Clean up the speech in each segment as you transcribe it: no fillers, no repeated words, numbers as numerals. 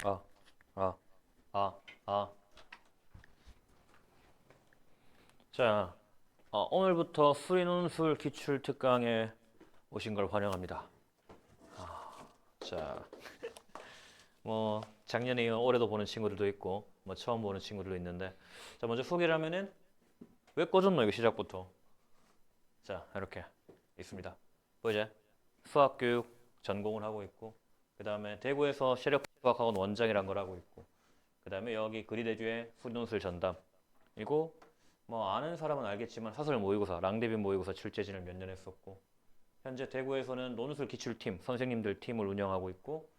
아, 아, 아. 자, 오늘부터 수리논술 기출 특강에 오신 걸 환영합니다. 자, 뭐 작년에 이어 올해도 보는 친구들도 있고, 뭐 처음 보는 친구들도 있는데, 자 먼저 소개를 하면은 왜 꺼졌노 이거 시작부터. 자, 이렇게 있습니다. 보이제? 수학교육 전공을 하고 있고, 그 다음에 대구에서 세력수학학원 원장이란 걸 하고 있고, 그 다음에 여기 그리대주의 수리논술 전담. 그리고 뭐 아는 사람은 알겠지만 사설 모의고사, 랑데빈 모의고사 출제진을 몇 년 했었고, 현재 대구에서는 논술 기출팀, 선생님들 팀을 운영하고 있고,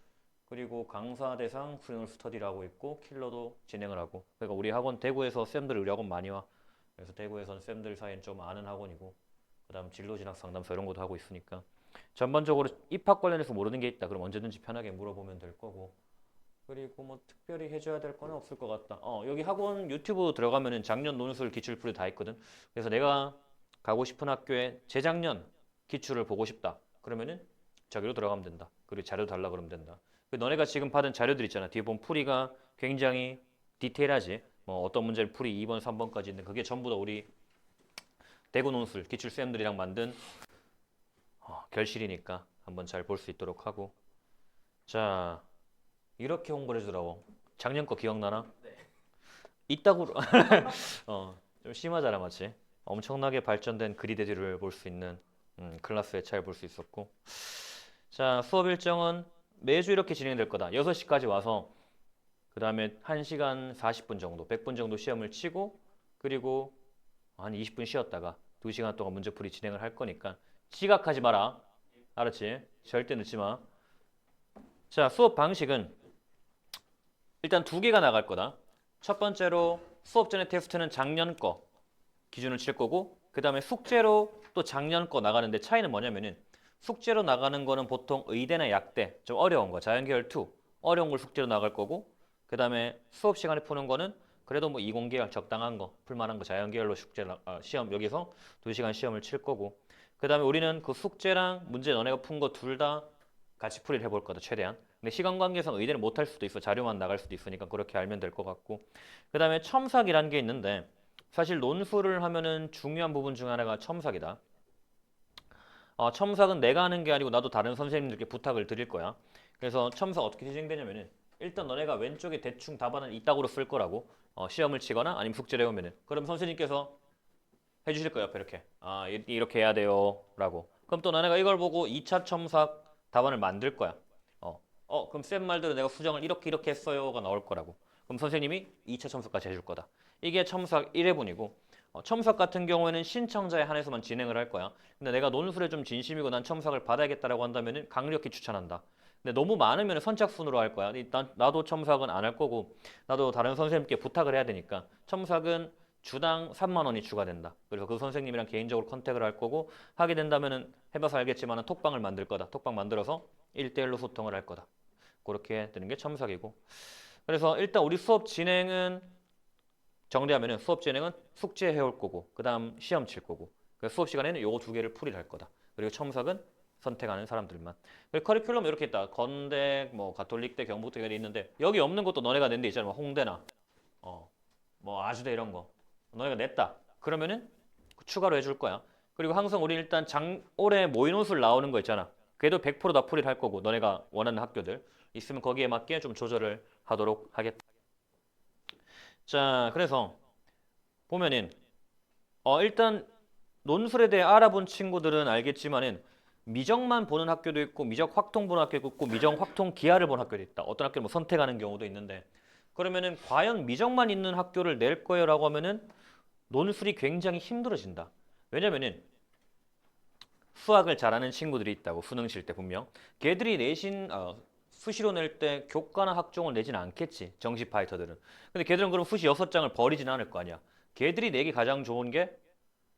그리고 강사 대상 프리논 스터디를 하고 있고, 킬러도 진행을 하고. 그러니까 우리 학원 대구에서 쌤들 우리 학원 많이 와. 그래서 대구에서는 쌤들 사이엔 좀 아는 학원이고, 그다음 진로 진학 상담소 이런 것도 하고 있으니까 전반적으로 입학 관련해서 모르는 게 있다. 그럼 언제든지 편하게 물어보면 될 거고. 그리고 뭐 특별히 해줘야 될 거는 없을 것 같다. 여기 학원 유튜브 들어가면은 작년 논술 기출풀이 다 있거든. 그래서 내가 가고 싶은 학교에 재작년 기출을 보고 싶다. 그러면은 저기로 들어가면 된다. 그리고 자료 달라 그러면 된다. 너네가 지금 받은 자료들 있잖아. 뒤에 보면 풀이가 굉장히 디테일하지. 뭐 어떤 문제를 풀이 2번, 3번까지 있는데 그게 전부 다 우리 대구 논술 기출 쌤들이랑 만든 결실이니까 한번 잘 볼 수 있도록 하고. 자, 이렇게 홍보를 해주더라고. 작년 거 기억나나? 이따구로 좀 심하잖아, 맞지? 엄청나게 발전된 그리데디를 볼 수 있는 클래스에 잘 볼 수 있었고. 자, 수업 일정은 매주 이렇게 진행될 거다. 6시까지 와서 그 다음에 1시간 40분 정도, 100분 정도 시험을 치고, 그리고 한 20분 쉬었다가 2시간 동안 문제풀이 진행을 할 거니까 지각하지 마라. 알았지? 절대 늦지 마. 자, 수업 방식은 일단 두 개가 나갈 거다. 첫 번째로 수업 전에 테스트는 작년 거 기준을 칠 거고, 그 다음에 숙제로 또 작년 거 나가는데 차이는 뭐냐면은 숙제로 나가는 거는 보통 의대나 약대 좀 어려운 거 자연계열 2 어려운 걸 숙제로 나갈 거고, 그 다음에 수업 시간에 푸는 거는 그래도 뭐 이공계열 적당한 거 풀만한 거 자연계열로 숙제 시험 여기서 2시간 시험을 칠 거고, 그 다음에 우리는 그 숙제랑 문제 너네가 푼 거 둘 다 같이 풀이를 해볼 거다 최대한. 근데 시간 관계상 의대는 못 할 수도 있어. 자료만 나갈 수도 있으니까 그렇게 알면 될 것 같고, 그 다음에 첨삭이라는 게 있는데 사실 논술을 하면은 중요한 부분 중 하나가 첨삭이다. 첨삭은 내가 하는 게 아니고 나도 다른 선생님들께 부탁을 드릴 거야. 그래서 첨삭 어떻게 진행되냐면은 일단 너네가 왼쪽에 대충 답안은 이따구로 쓸 거라고. 시험을 치거나 아니면 숙제를 해오면은 그럼 선생님께서 해주실 거야 옆에 이렇게. 이렇게 해야 돼요 라고. 그럼 또 너네가 이걸 보고 2차 첨삭 답안을 만들 거야. 그럼 쌤 말대로 내가 수정을 이렇게 했어요가 나올 거라고. 그럼 선생님이 2차 첨삭까지 해줄 거다. 이게 첨삭 1회분이고, 첨삭 같은 경우에는 신청자에 한해서만 진행을 할 거야. 근데 내가 논술에 좀 진심이고 난 첨삭을 받아야겠다라고 한다면 강력히 추천한다. 근데 너무 많으면 선착순으로 할 거야. 나도 첨삭은 안 할 거고, 나도 다른 선생님께 부탁을 해야 되니까 첨삭은 주당 3만 원이 추가된다. 그래서 그 선생님이랑 개인적으로 컨택을 할 거고, 하게 된다면은 해봐서 알겠지만 톡방을 만들 거다. 톡방 만들어서 1대1로 소통을 할 거다. 그렇게 되는 게 첨삭이고. 그래서 일단 우리 수업 진행은 정리하면은 수업 진행은 숙제 해올 거고, 그 다음 시험 칠 거고, 수업 시간에는 요거 두 개를 풀이를 할 거다. 그리고 첨삭은 선택하는 사람들만. 그리고 커리큘럼 이렇게 있다. 건대, 뭐 가톨릭대, 경북대 이런 있는데 여기 없는 것도 너네가 낸 데 있잖아. 뭐 홍대나 뭐 아주대 이런 거 너네가 냈다. 그러면은 추가로 해줄 거야. 그리고 항상 우리 일단 올해 모의논술 나오는 거 있잖아. 그래도 100%다 풀이를 할 거고 너네가 원하는 학교들 있으면 거기에 맞게 좀 조절을 하도록 하겠다. 자, 그래서 보면은 일단 논술에 대해 알아본 친구들은 알겠지만은 미적만 보는 학교도 있고 미적 확통 보는 학교도 있고 미적 확통 기하를 보는 학교도 있다. 어떤 학교는 뭐 선택하는 경우도 있는데 그러면은 과연 미적만 있는 학교를 낼 거예요라고 하면은 논술이 굉장히 힘들어진다. 왜냐면은 수학을 잘하는 친구들이 있다고 수능 칠 때 분명 걔들이 내신 수시로 낼 때 교과나 학종을 내진 않겠지 정시 파이터들은. 근데 걔들은 그럼 수시 6장을 버리진 않을 거 아니야. 걔들이 내기 가장 좋은 게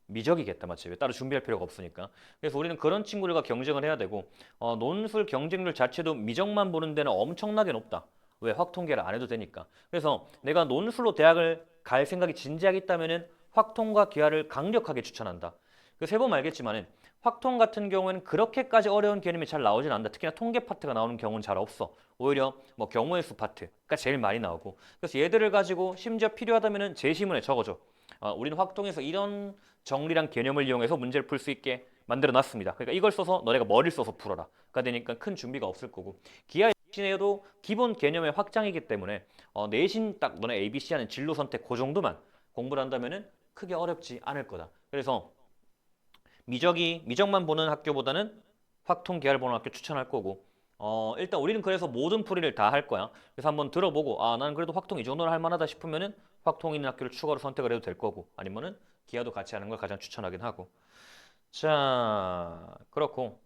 미적이겠다 맞지? 왜 따로 준비할 필요가 없으니까. 그래서 우리는 그런 친구들과 경쟁을 해야 되고 논술 경쟁률 자체도 미적만 보는 데는 엄청나게 높다. 왜? 확통계를 안 해도 되니까. 그래서 내가 논술로 대학을 갈 생각이 진지하게 있다면은 확통과 기하를 강력하게 추천한다. 그 세 보면 알겠지만은 확통 같은 경우에는 그렇게까지 어려운 개념이 잘 나오진 않는다. 특히나 통계 파트가 나오는 경우는 잘 없어. 오히려 뭐 경우의 수 파트가 제일 많이 나오고. 그래서 얘들을 가지고 심지어 필요하다면은 제시문에 적어줘. 우리는 확통에서 이런 정리랑 개념을 이용해서 문제를 풀 수 있게 만들어 놨습니다. 그러니까 이걸 써서 너네가 머리를 써서 풀어라. 가 되니까 큰 준비가 없을 거고. 기하 내신에도 기본 개념의 확장이기 때문에 내신 딱 너네 ABC 하는 진로 선택 그 정도만 공부를 한다면은 크게 어렵지 않을 거다. 그래서 미적만 보는 학교보다는 확통 계열 보는 학교 추천할 거고 일단 우리는 그래서 모든 풀이를 다 할 거야. 그래서 한번 들어보고 나는 그래도 확통 이 정도는 할 만하다 싶으면은 확통 있는 학교를 추가로 선택을 해도 될 거고 아니면은 기하도 같이 하는 걸 가장 추천하긴 하고 자 그렇고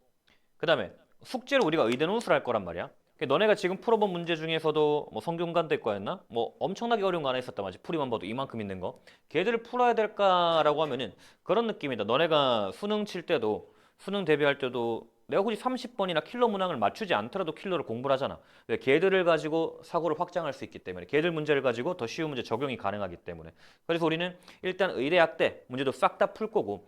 그 다음에 숙제를 우리가 의대 논술 할 거란 말이야. 너네가 지금 풀어본 문제 중에서도 뭐 성균관대 거였나? 뭐 엄청나게 어려운 거 하나 있었단 말이지. 풀이만 봐도 이만큼 있는 거. 걔들을 풀어야 될까라고 하면은 그런 느낌이다. 너네가 수능 칠 때도 수능 대비할 때도 내가 굳이 30번이나 킬러 문항을 맞추지 않더라도 킬러를 공부를 하잖아. 왜? 걔들을 가지고 사고를 확장할 수 있기 때문에 걔들 문제를 가지고 더 쉬운 문제 적용이 가능하기 때문에 그래서 우리는 일단 의대학 때 문제도 싹 다 풀 거고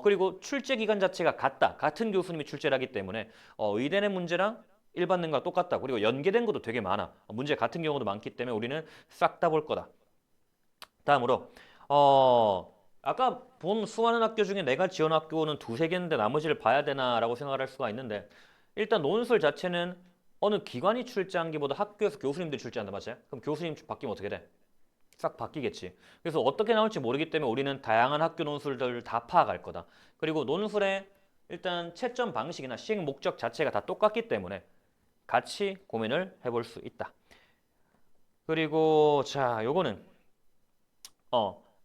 그리고 출제 기간 자체가 같은 교수님이 출제를 하기 때문에 의대내 문제랑 일반 능과 똑같다. 그리고 연계된 것도 되게 많아. 문제 같은 경우도 많기 때문에 우리는 싹 다 볼 거다. 다음으로 아까 본 수많은 학교 중에 내가 지원 학교는 두세 개인데 나머지를 봐야 되나라고 생각을 할 수가 있는데 일단 논술 자체는 어느 기관이 출제한기보다 학교에서 교수님들이 출제한다 맞지? 그럼 교수님 바뀌면 어떻게 돼? 싹 바뀌겠지. 그래서 어떻게 나올지 모르기 때문에 우리는 다양한 학교 논술들을 다 파악할 거다. 그리고 논술의 일단 채점 방식이나 시행 목적 자체가 다 똑같기 때문에 같이 고민을 해볼 수 있다. 그리고 자, 요거는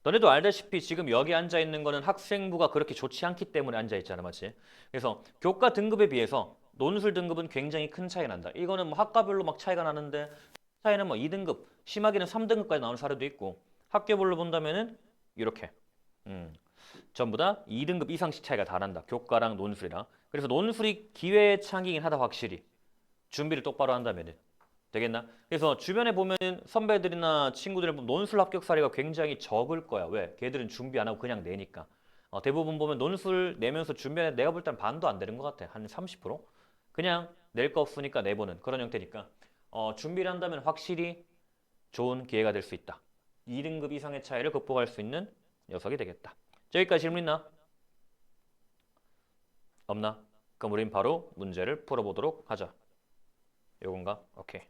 너네도 알다시피 지금 여기 앉아 있는 거는 학생부가 그렇게 좋지 않기 때문에 앉아 있잖아, 맞지? 그래서 교과 등급에 비해서 논술 등급은 굉장히 큰 차이 난다. 이거는 뭐 학과별로 막 차이가 나는데 차이는 뭐 2등급, 심하게는 3등급까지 나오는 사례도 있고 학교별로 본다면은 이렇게 전부 다 2등급 이상씩 차이가 다 난다. 교과랑 논술이랑. 그래서 논술이 기회의 창이긴 하다 확실히. 준비를 똑바로 한다면은. 되겠나? 그래서 주변에 보면은 선배들이나 친구들 보면 논술 합격 사례가 굉장히 적을 거야. 왜? 걔들은 준비 안 하고 그냥 내니까. 대부분 보면 논술 내면서 준비하는 내가 볼 땐 반도 안 되는 것 같아. 한 30%? 그냥 낼 거 없으니까 내보는 그런 형태니까. 준비를 한다면 확실히 좋은 기회가 될 수 있다. 2등급 이상의 차이를 극복할 수 있는 녀석이 되겠다. 자, 여기까지 질문 있나? 없나? 그럼 우린 바로 문제를 풀어보도록 하자. 요건가? 오케이.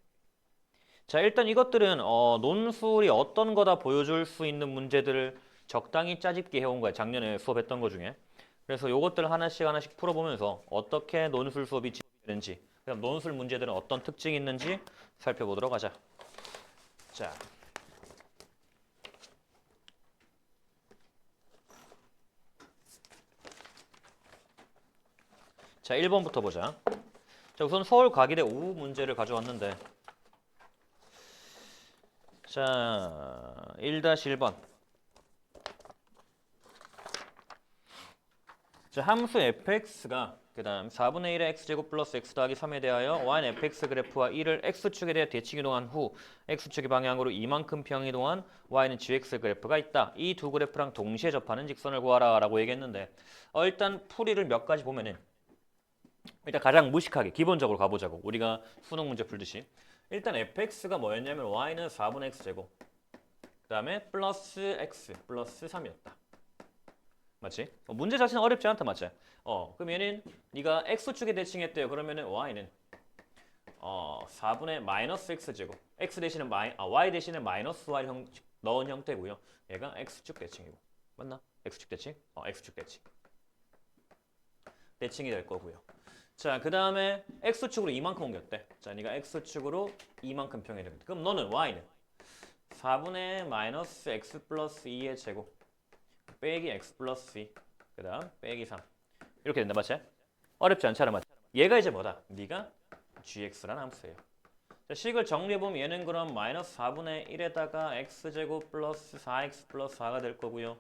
자, 일단 이것들은 논술이 어떤 거다 보여줄 수 있는 문제들을 적당히 짜집기 해온 거야. 작년에 수업했던 거 중에. 그래서 요것들 하나씩 풀어보면서 어떻게 논술 수업이 진행되는지, 그다음 논술 문제들은 어떤 특징이 있는지 살펴보도록 하자. 자, 자 1번부터 보자. 자, 우선 서울과기대 5 문제를 가져왔는데 자, 1-1번. 자, 함수 fx가 그 다음 4분의 1의 x제곱 플러스 x 더하기 3에 대하여 y는 fx 그래프와 1을 x축에 대해 대칭 이동한 후 x축의 방향으로 이만큼 평 이동한 y는 gx 그래프가 있다. 이 두 그래프랑 동시에 접하는 직선을 구하라 라고 얘기했는데 일단 풀이를 몇 가지 보면은 일단 가장 무식하게 기본적으로 가보자고. 우리가 수능 문제 풀듯이. 일단 fx가 뭐였냐면 y는 4분의 x제곱 그 다음에 플러스 x 플러스 3이었다. 맞지? 문제 자체는 어렵지 않다, 맞지? 그럼 얘는 네가 x축에 대칭했대요. 그러면은 y는 4분의 마이너스 x제곱 x 대신에 y 대신에 마이너스 y 넣은 형태고요. 얘가 x축 대칭이고. 맞나? x축 대칭? x축 대칭. 대칭이 될 거고요. 자, 그 다음에 x축으로 이만큼 옮겼대. 자, 네가 x축으로 이만큼 평이 됩니다. 그럼 너는 y는 4분의 마이너스 x 플러스 2의 제곱 빼기 x 플러스 2 그 다음 빼기 3 이렇게 된다, 맞지? 어렵지 않잖아, 맞지? 얘가 이제 뭐다? 네가 gx라는 함수예요. 자, 식을 정리해보면 얘는 그럼 마이너스 4분의 1에다가 x제곱 플러스 4x 플러스 4가 될 거고요.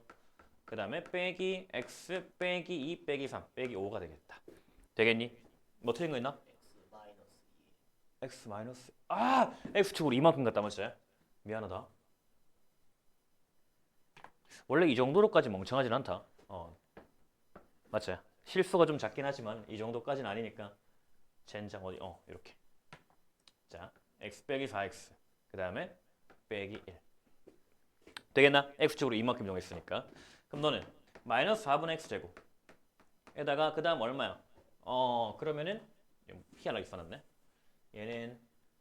그 다음에 빼기 x 빼기 2 빼기 3 빼기 5가 되겠다. 되겠니? 뭐 틀린 거 있나? x 마이너스 x축으로 이만큼 갔다, 맞지? 미안하다. 원래 이 정도로까지 멍청하진 않다. 맞죠? 실수가 좀 작긴 하지만 이 정도까지는 아니니까 젠장 어디 이렇게. 자, x 빼기 4x 그 다음에 빼기 1 되겠나? x축으로 이만큼 정했으니까. 그럼 너는 마이너스 4분의 x제곱에다가 그 다음 얼마야? 그러면은 희한하게 써놨네. 얘는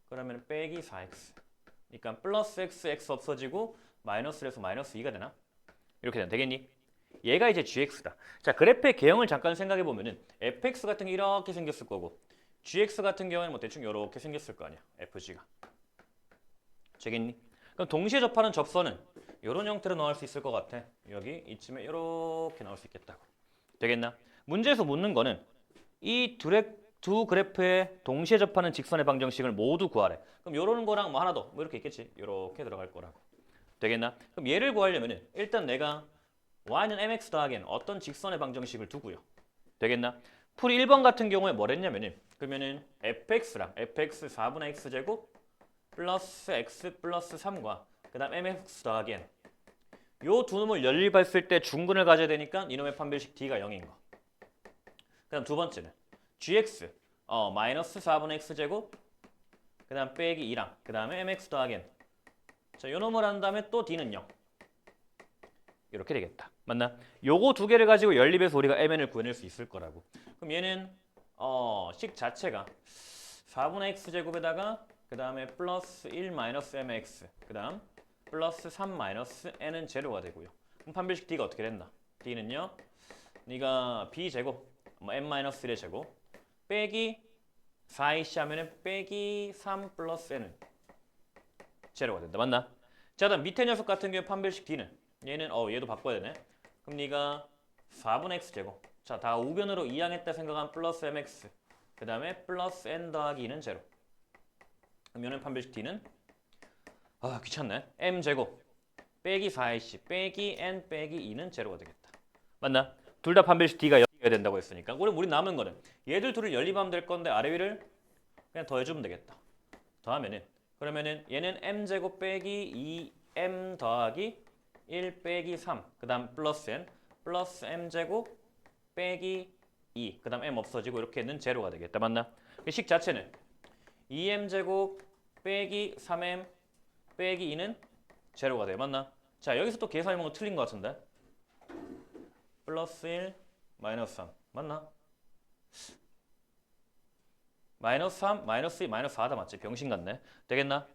그러면 빼기 4x 그러니까 플러스 x 없어지고 마이너스를 해서 마이너스 2가 되나? 이렇게 되겠니? 얘가 이제 gx다. 자, 그래프의 개형을 잠깐 생각해 보면은 fx 같은 게 이렇게 생겼을 거고 gx 같은 경우에는 뭐 대충 이렇게 생겼을 거 아니야. fg가. 되겠니? 그럼 동시에 접하는 접선은 이런 형태로 나올 수 있을 것 같아. 여기 이쯤에 이렇게 나올 수 있겠다고. 되겠나? 문제에서 묻는 거는 이 두 그래프의 동시에 접하는 직선의 방정식을 모두 구하래. 그럼 이런 거랑 뭐 하나 더 뭐 이렇게 있겠지. 이렇게 들어갈 거라고. 되겠나? 그럼 얘를 구하려면은 일단 내가 y는 mx 더하기엔 어떤 직선의 방정식을 두고요. 되겠나? 풀이 1번 같은 경우에 뭘 했냐면은 그러면은 fx랑 fx 4분의 x제곱 플러스 x 플러스 3과 그 다음 mx 더하기엔 요 두 놈을 연립했을 때 중근을 가져야 되니까 이놈의 판별식 d가 0인 거. 그 다음 두 번째는 gx 마이너스 4분의 x제곱 그 다음 빼기 2랑 그 다음에 mx 더하기엔 자, 요 놈을 한 다음에 또 d는 0 이렇게 되겠다. 맞나? 요거 두 개를 가지고 연립해서 우리가 mn을 구해낼 수 있을 거라고. 그럼 얘는 식 자체가 4분의 x제곱에다가 그 다음에 플러스 1 마이너스 mx 그 다음 플러스 3 마이너스 n은 제로가 되고요. 그럼 판별식 d가 어떻게 된다? d는요. 네가 b제곱 n 마이너스 1의 제곱 빼기 4ic 하면은 빼기 3 플러스 n은 제로가 된다. 맞나? 자, 다음 밑에 녀석 같은 경우에 판별식 d는 얘는 얘도 바꿔야 되네. 그럼 네가 4분의 x제곱 자, 다 우변으로 이항했다 생각하면 플러스 mx 그 다음에 플러스 n 더하기 2는 제로. 그럼 얘는 판별식 d는 귀찮네. m제곱 빼기 4ac 빼기 n 빼기 2는 제로가 되겠다. 맞나? 둘 다 판별식 d가 0이어야 된다고 했으니까 우리 남은 거는 얘들 둘을 연립하면 될 건데 아래 위를 그냥 더해주면 되겠다. 더하면은 그러면은 얘는 m제곱 빼기 2m 더하기 1 빼기 3 그 다음 플러스 n 플러스 m제곱 빼기 2 그 다음 m 없어지고 이렇게 는 제로가 되겠다. 맞나? 그 식 자체는 2m제곱 빼기 3m 빼기 2는 제로가 돼. 맞나? 자, 여기서 또 계산해보는 거 틀린 것 같은데? 플러스 1 마이너스 3 맞나? 마이너스 3 마이너스 2 마이너스 4다 맞지? 병신 같네. 되겠나?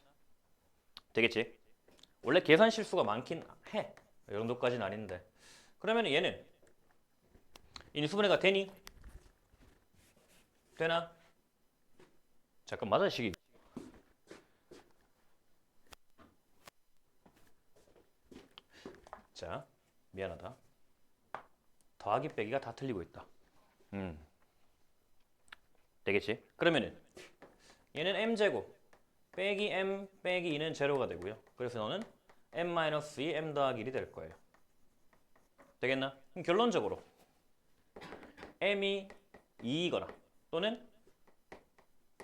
되겠지? 원래 계산 실수가 많긴 해. 이 정도까지는 아닌데. 그러면 얘는 인수분해가 되니? 되나? 잠깐 맞아 시기. 자, 미안하다. 더하기 빼기가 다 틀리고 있다. 되겠지? 그러면은 얘는 m제곱 빼기 m 빼기 2는 제로가 되고요. 그래서 너는 m-2 m 더하기 1이 될 거예요. 되겠나? 그럼 결론적으로 m이 2이거나 또는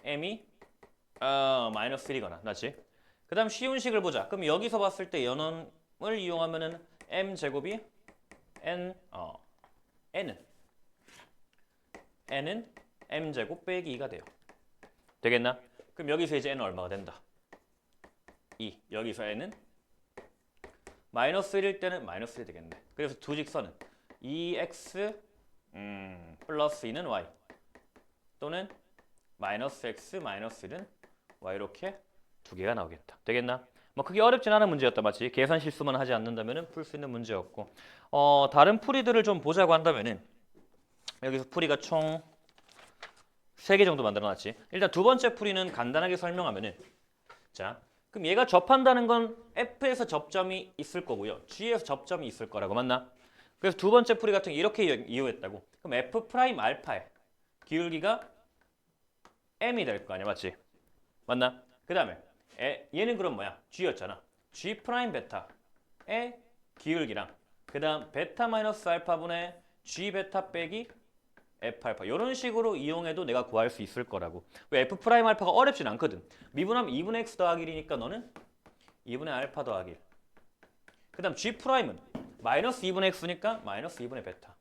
m이 마이너스 1이거나 맞지? 그 다음 쉬운 식을 보자. 그럼 여기서 봤을 때 연원을 이용하면은 m제곱이 n은 m제곱 빼기 2가 돼요. 되겠나? 그럼 여기서 이제 n은 얼마가 된다? 2. 여기서 n은 마이너스 1일 때는 마이너스 1이 되겠네. 그래서 두 직선은 2x 플러스 2는 y 또는 마이너스 x 마이너스 1은 y 이렇게 두 개가 나오겠다. 되겠나? 뭐 크게 어렵진 않은 문제였다 맞지? 계산 실수만 하지 않는다면 풀 수 있는 문제였고 다른 풀이들을 좀 보자고 한다면은 여기서 풀이가 총 3개 정도 만들어놨지. 일단 두 번째 풀이는 간단하게 설명하면은 자, 그럼 얘가 접한다는 건 F에서 접점이 있을 거고요. G에서 접점이 있을 거라고 맞나? 그래서 두 번째 풀이 같은 게 이렇게 이용했다고. 그럼 F 프라임 알파의 기울기가 M이 될 거 아니야, 맞지? 맞나? 그 다음에 얘는 그럼 뭐야? G였잖아. G 프라임 베타의 기울기랑 그 다음 베타 마이너스 알파분의 G 베타 빼기 F 알파 이런 식으로 이용해도 내가 구할 수 있을 거라고. 왜 F 프라임 알파가 어렵진 않거든. 미분하면 2분의 X 더하기 1이니까 너는 2분의 알파 더하기 1. 그 다음 G 프라임은 마이너스 2분의 X니까 마이너스 2분의 베타.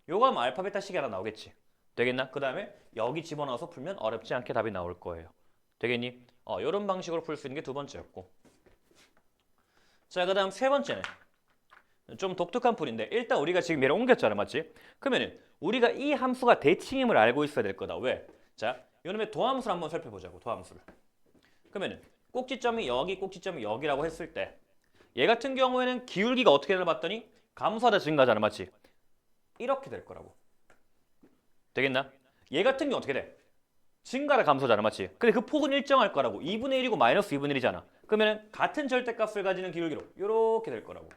요거 하면 알파 베타 식이 하나 나오겠지. 되겠나? 그 다음에 여기 집어넣어서 풀면 어렵지 않게 답이 나올 거예요. 되겠니? 요런 방식으로 풀 수 있는 게 두 번째였고. 자, 그 다음 세 번째는 좀 독특한 풀인데 일단 우리가 지금 얘를 옮겼잖아, 맞지? 그러면은 우리가 이 함수가 대칭임을 알고 있어야 될 거다. 왜? 자, 요놈의 도함수를 한번 살펴보자고. 도함수를. 그러면은 꼭지점이 여기, 꼭지점이 여기라고 했을 때 얘 같은 경우에는 기울기가 어떻게 되나 봤더니 감소하다 증가하잖아, 맞지? 이렇게 될 거라고. 되겠나? 얘 같은 경우 어떻게 돼? 증가라 감소잖아, 맞지? 근데 그 폭은 일정할 거라고. 2분의 1이고 마이너스 2분의 1이잖아. 그러면 같은 절대값을 가지는 기울기로 이렇게 될 거라고.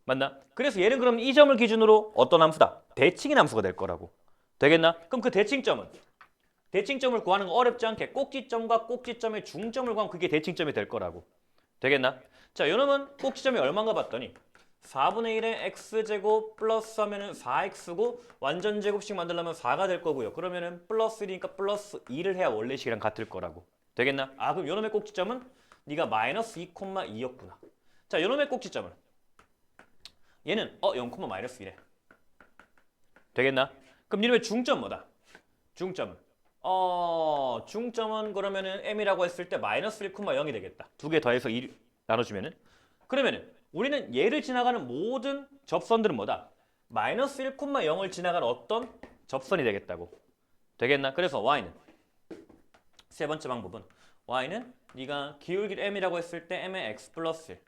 맞나? 그래서 얘는 그럼 이 점을 기준으로 어떤 함수다? 대칭인 함수가 될 거라고. 되겠나? 그럼 그 대칭점은? 대칭점을 구하는 거 어렵지 않게 꼭지점과 꼭지점의 중점을 구하면 그게 대칭점이 될 거라고. 되겠나? 자, 요놈은 꼭지점이 얼마인가 봤더니 4분의 1의 x제곱 플러스 하면은 4x고 완전 제곱식 만들려면 4가 될 거고요. 그러면은 플러스 1이니까 플러스 2를 해야 원래식이랑 같을 거라고. 되겠나? 아, 그럼 요놈의 꼭지점은 네가 마이너스 2,2였구나. 자, 요놈의 꼭지점은 얘는 0, 마이너스 1에. 되겠나? 그럼 이놈의 중점 뭐다? 중점은 중점은 그러면은 m이라고 했을 때 마이너스 1,0이 되겠다. 두 개 더해서 2 나눠주면은. 그러면은 우리는 얘를 지나가는 모든 접선들은 뭐다? 마이너스 1,0을 지나가는 어떤 접선이 되겠다고. 되겠나? 그래서 y는 세 번째 방법은 y는 네가 기울기를 m이라고 했을 때 m의 x 플러스 1.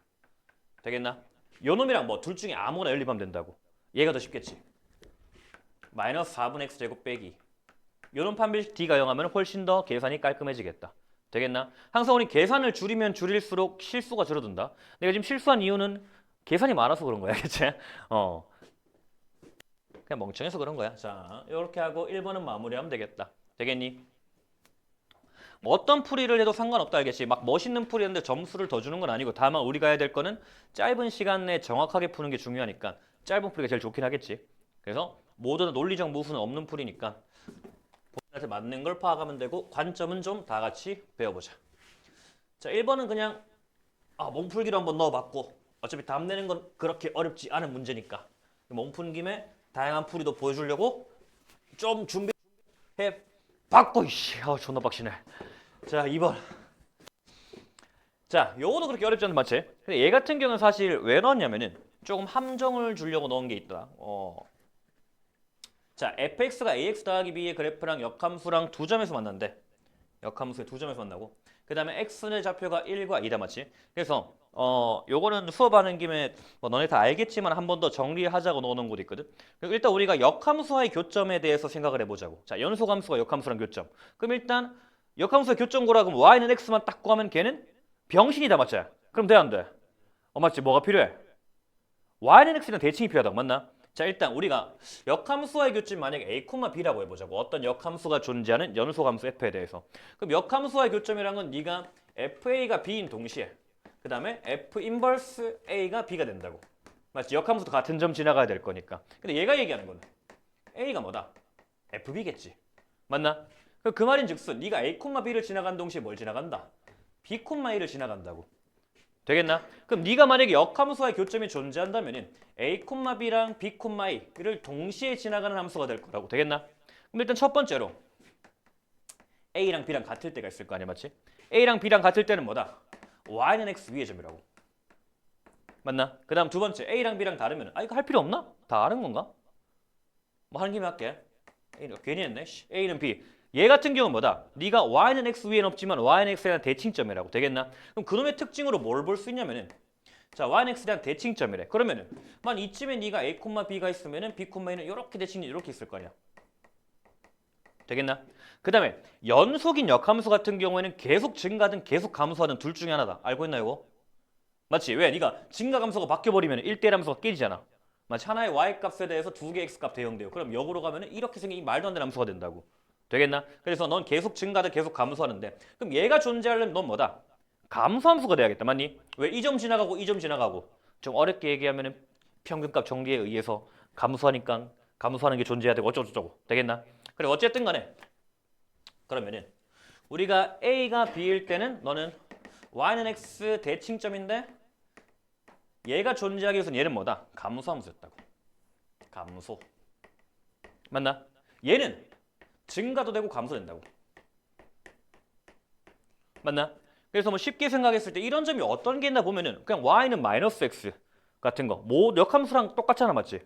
되겠나? 요 놈이랑 뭐 둘 중에 아무거나 연립하면 된다고. 얘가 더 쉽겠지. 마이너스 4분의 x제곱 빼기 요런 판별 d가 0 하면 훨씬 더 계산이 깔끔해지겠다. 되겠나? 항상 우리 계산을 줄이면 줄일수록 실수가 줄어든다. 내가 지금 실수한 이유는 계산이 많아서 그런 거야. 그치? 그냥 멍청해서 그런 거야. 자, 이렇게 하고 1번은 마무리하면 되겠다. 되겠니? 뭐 어떤 풀이를 해도 상관없다 알겠지? 막 멋있는 풀이였는데 점수를 더 주는 건 아니고 다만 우리가 해야 될 거는 짧은 시간 내에 정확하게 푸는 게 중요하니까 짧은 풀이가 제일 좋긴 하겠지. 그래서 모든 논리적 무수는 없는 풀이니까 본인한테 맞는 걸 파악하면 되고 관점은 좀 다 같이 배워보자. 자, 1번은 그냥 몸풀기로 한번 넣어봤고 어차피 답 내는 건 그렇게 어렵지 않은 문제니까 몸푼 김에 다양한 풀이도 보여주려고 좀 준비해 봤고 이씨 존나 빡치네. 자, 2번. 자, 요거도 그렇게 어렵지 않은 맞지? 근데 얘 같은 경우는 사실 왜 넣었냐면은 조금 함정을 주려고 넣은 게 있다. 자, fx가 ax 더하기 b의 그래프랑 역함수랑 두 점에서 만난대. 역함수의 두 점에서 만나고 그 다음에 x의 좌표가 1과 2다 맞지? 그래서 요거는 수업하는 김에 뭐 너네 다 알겠지만 한 번 더 정리하자고 넣어놓은 곳이 있거든. 그리고 일단 우리가 역함수와의 교점에 대해서 생각을 해보자고. 자, 연소함수가 역함수랑 교점. 그럼 일단 역함수의 교점 구라 그러면 y는 x만 딱 구하면 걔는 병신이다 맞지? 그럼 돼 안 돼? 맞지? 뭐가 필요해? y는 x랑 대칭이 필요하다고 맞나? 자, 일단 우리가 역함수와의 교점이 만약에 a, b라고 해보자고. 어떤 역함수가 존재하는 연소함수 f에 대해서. 그럼 역함수와의 교점이란 건 네가 fa가 b인 동시에 그 다음에 f 인버스 a가 b가 된다고. 맞지? 역함수도 같은 점 지나가야 될 거니까. 근데 얘가 얘기하는 건 a가 뭐다? fb겠지. 맞나? 그 말인 즉슨 네가 a, b를 지나간 동시에 뭘 지나간다? b, a를 지나간다고. 되겠나? 그럼 네가 만약에 역함수와의 교점이 존재한다면 a, b랑 b, a를 동시에 지나가는 함수가 될 거라고. 되겠나? 그럼 일단 첫 번째로 a랑 b랑 같을 때가 있을 거 아니야, 맞지? a랑 b랑 같을 때는 뭐다? y는 x 위의 점이라고. 맞나? 그 다음 두 번째 a랑 b랑 다르면 이거 할 필요 없나? 다 아는 건가? 뭐 하는 김에 할게. 괜히 했네. a는 b. 얘 같은 경우는 뭐다? 네가 y는 x 위에는 없지만 y는 x에 대한 대칭점이라고. 되겠나? 그럼 그놈의 특징으로 뭘 볼 수 있냐면은 자, y는 x에 대한 대칭점이래. 그러면은 만 이쯤에 네가 a, b가 있으면은 b, a는 이렇게 대칭이 이렇게 있을 거 아니야. 되겠나? 그 다음에 연속인 역함수 같은 경우에는 계속 증가하든 계속 감소하든 둘 중에 하나다. 알고 있나 이거? 맞지? 왜? 네가 증가 감소가 바뀌어버리면 1대1 함수가 깨지잖아. 맞지? 하나의 y값에 대해서 두 개의 x값 대응돼요. 그럼 역으로 가면은 이렇게 생긴 이 말도 안 되는 함수가 된다고. 되겠나? 그래서 넌 계속 증가하든 계속 감소하는데 그럼 얘가 존재하려면 넌 뭐다? 감소함수가 돼야겠다. 맞니? 왜? 이 점 지나가고 이 점 지나가고 좀 어렵게 얘기하면은 평균값 정리에 의해서 감소하니까 감소하는 게 존재해야 되고 어쩌고저쩌고. 되겠나? 그래 어쨌든 간에 그러면은 우리가 a가 b일 때는 너는 y는 x 대칭점인데 얘가 존재하기 위해서는 얘는 뭐다? 감소함수였다고. 감소. 맞나? 얘는 증가도 되고 감소된다고. 맞나? 그래서 뭐 쉽게 생각했을 때 이런 점이 어떤 게 있나 보면은 그냥 y는 마이너스 x 같은 거 뭐 역함수랑 똑같잖아, 맞지?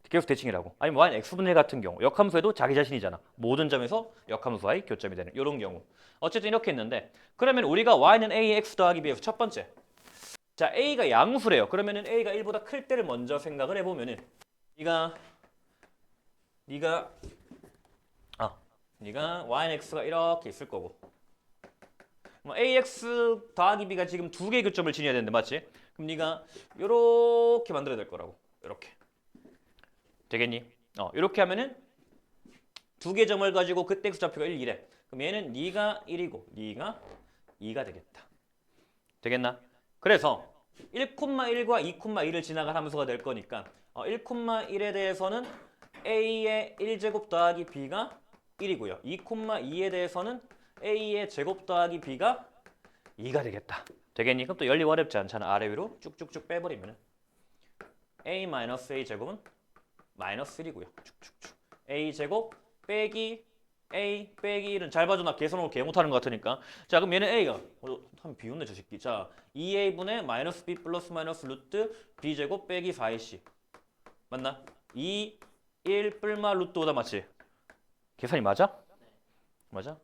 계속 대칭이라고. 아니면 y는 x분의 1 같은 경우 역함수에도 자기 자신이잖아. 모든 점에서 역함수와의 교점이 되는 이런 경우. 어쨌든 이렇게 했는데 그러면 우리가 y는 a의 x 더하기 b에서 첫 번째, 자 a가 양수래요. 그러면은 a가 1보다 클 때를 먼저 생각을 해보면은 네가 네가 y는 x가 이렇게 있을 거고 뭐 ax 더하기 b가 지금 두 개의 교점을 지녀야 되는데 맞지? 그럼 네가 요렇게 만들어야 될 거라고. 요렇게. 되겠니? 이렇게 하면은 두 개 점을 가지고 그때 x좌표가 1, 2래. 그럼 얘는 네가 1이고 네가 2가 되겠다. 되겠나? 그래서 1,1과 2,2를 지나간 함수가 될 거니까 1,1에 대해서는 a의 1제곱 더하기 b가 1이고요. 2,2에 대해서는 a의 제곱 더하기 b가 2가 되겠다. 되겠니? 그럼 또 열리 어렵지 않잖아. 아래 위로 쭉쭉쭉 빼버리면 a-a 제곱은 마이너스 1이고요. 쭉쭉쭉. a 제곱 빼기 a 빼기 1은 잘 봐줘. 나 계산을 개 못하는 것 같으니까. 자 그럼 얘는 a가 한번 비웃네 저 새끼. 자 2a분의 마이너스 b 플러스 마이너스 루트 b 제곱 빼기 4ac 맞나? 2, 1 뿔마 루트 5다 맞지? 계산이 맞아? 맞아?